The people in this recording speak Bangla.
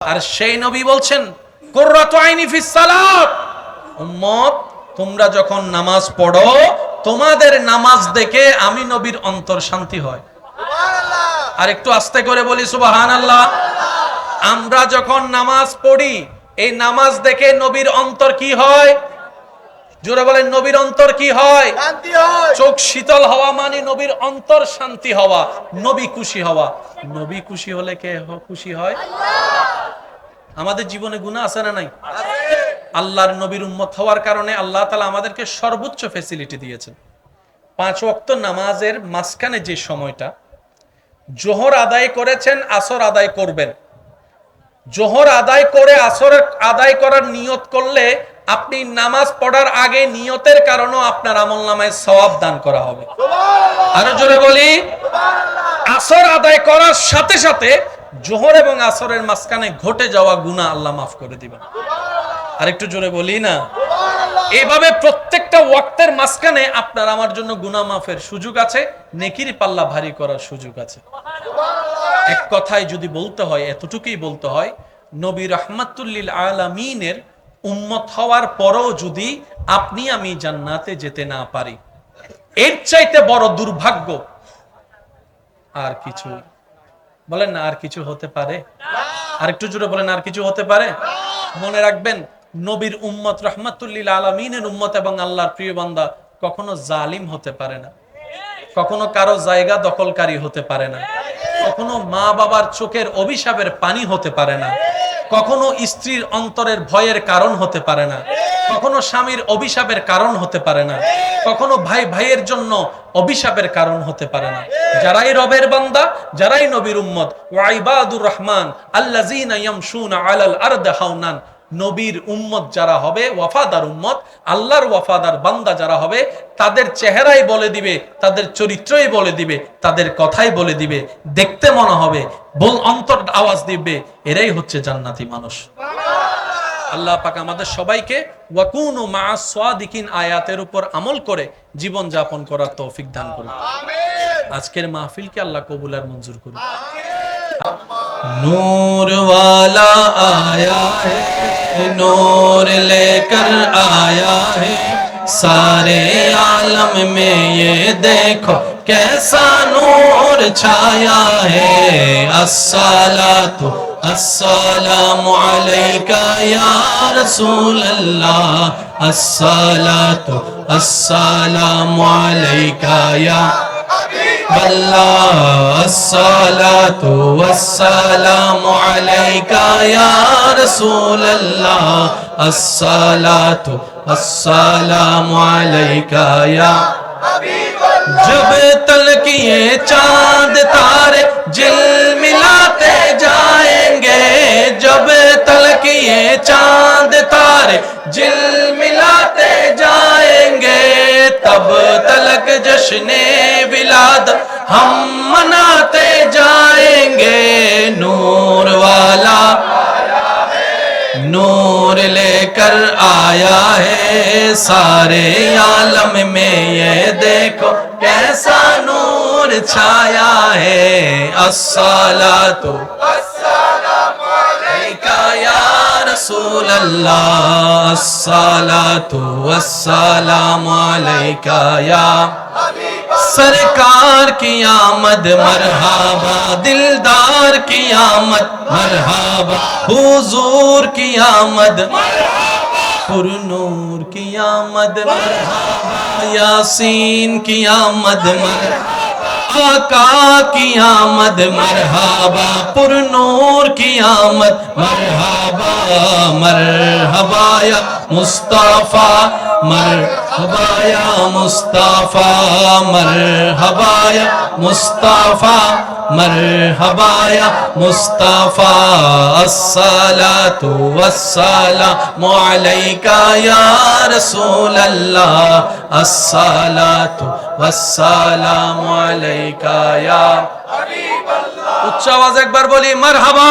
আর সেই নবী বলছেন কুররাতু আইনি ফিস সালাত, উম্মত তোমরা যখন নামাজ পড়ো তোমাদের নামাজ দেখে আমি নবীর অন্তর শান্তি হয়। আর একটু আস্তে করে বলি সুবহানাল্লাহ। আমরা যখন নামাজ পড়ি এই নামাজ দেখে নবীর অন্তর কি হয়? জোরে বলেন, নবীর অন্তর কি হয়? শান্তি হয়। চোখ শীতল হওয়া মানে নবীর অন্তর শান্তি হওয়া, নবী খুশি হওয়া। নবী খুশি হলে কে খুশি হয়? আমাদের জীবনে গুনাহ আছে না নাই? আল্লাহর নবীর উম্মত হওয়ার কারণে আল্লাহ তাআলা আমাদেরকে সর্বোচ্চ ফ্যাসিলিটি দিয়েছেন। 5 ওয়াক্ত নামাজের মাঝখানে যে সময়টা, জোহর আদায় করেছেন, আসর আদায় করবেন। জোহর আদায় করে আসর আদায় করার নিয়ত করলে আপনি নামাজ পড়ার আগে নিয়তের কারণেও আপনার আমলনামায় সওয়াব দান করা হবে। আরো জোরে বলি, আসর আদায় করার সাথে সাথে জোহর এবং আসরের মাঝখানে ঘটে যাওয়া গুনাহ আল্লাহ মাফ করে দিবেন। আরেকটু জোরে বলি না? এইভাবে প্রত্যেকটা ওয়াক্তের মাঝখানে আপনার আমার জন্য গুনাহ মাফের সুযোগ আছে, নেকির পাল্লা ভারী করার সুযোগ আছে। এক কথায় যদি বলতে হয়, এতটুকুই বলতে হয়, নবী রাহমাতুল লিল আলামিনের উম্মত হওয়ার পরও যদি আপনি আমি জান্নাতে যেতে না পারি, এর চাইতে বড় দুর্ভাগ্য আর কিছু বলেন না, আর কিছু হতে পারে? আর একটু জোরে বলেন, আর কিছু হতে পারে? মনে রাখবেন, নবীর উম্মত রাহমাতুল লিল আলামিনের উম্মত এবং আল্লাহর প্রিয় বান্দা কখনো জালিম হতে পারে না, কখনো কারো জায়গা দখলকারী হতে পারে না, কখনো মা বাবার চোখের অভিশাপের পানি হতে পারে না, কখনো স্ত্রীর অন্তরের ভয়ের কারণ হতে পারে না, কখনো স্বামীর অভিশাপের কারণ হতে পারে না, কখনো ভাই ভাইয়ের জন্য অভিশাপের কারণ হতে পারে না। যারাই রবের বান্দা, যারাই নবীর উম্মত, ওয়া ইবাদুর রহমান আল্লাযীনা ইয়ামশুনা আলাল আরদি হাওনান, নবীর উম্মত যারা হবে, ওয়াফাদার উম্মত, আল্লাহর ওয়াফাদার বান্দা যারা হবে, তাদের চেহারাই বলে দিবে, তাদের চরিত্রই বলে দিবে, তাদের কথাই বলে দিবে, দেখতে মনে হবে, বল অন্তর আওয়াজ দিবে, এরাই হচ্ছে জান্নাতি মানুষ। আল্লাহ পাক আমাদের সবাইকে ওয়াকুনু মা'আস সাদিকিন আয়াতের উপর আমল করে জীবন যাপন করার তৌফিক দান করুন। আজকের মাহফিলকে আল্লাহ কবুল আর মঞ্জুর করুন। नूर वाला आया है, नूर लेकर आया है, सारे आलम में ये देखो कैसा नूर छाया है। अस्सलातु अस्सलामु अलैका या रसूल अल्लाह, अस्सलातु अस्सलामु अलैका या अल्लाह, अस्सलातु वस्सलामु अलैका या रसूल अल्लाह, अस्सलातु वस्सलामु अलैका या हबीब अल्लाह। जब तलक ये चांद तारे झिलमिलाते जाएंगे, जब तलक ये चांद तारे झिलमिलाते जाएंगे, तब तलक जश्ने विलाद हम मनाते जाएंगे। नूर वाला नूर लेकर आया है, सारे आलम में ये देखो कैसा नूर छाया है। अस्सलातु वस्सलामु अलैका या रसूल अल्लाह, अस्सलातु वस्सलामु अलैका या सरकार की आमद मरहबा, दिलदार की आमद मरहबा, हुजूर की आमद मरहबा, पुरनूर की आमद मरहबा, यासीन की आमद मरहबा, आका की आमद मरहबा, पुरनूर की आमद मरहबा, मरहबा या मुस्तफा, मरहबा या मुस्तफा, मरहबा या मुस्तफा, मरहबा या मुस्तफा। अस्सलातु वस्सलामु अलैका या रसूल अल्लाह, अस्सलातु वस्सलामु अलैका या हबीब अल्लाह। उच्च आवाज एक बार बोली मरहबा।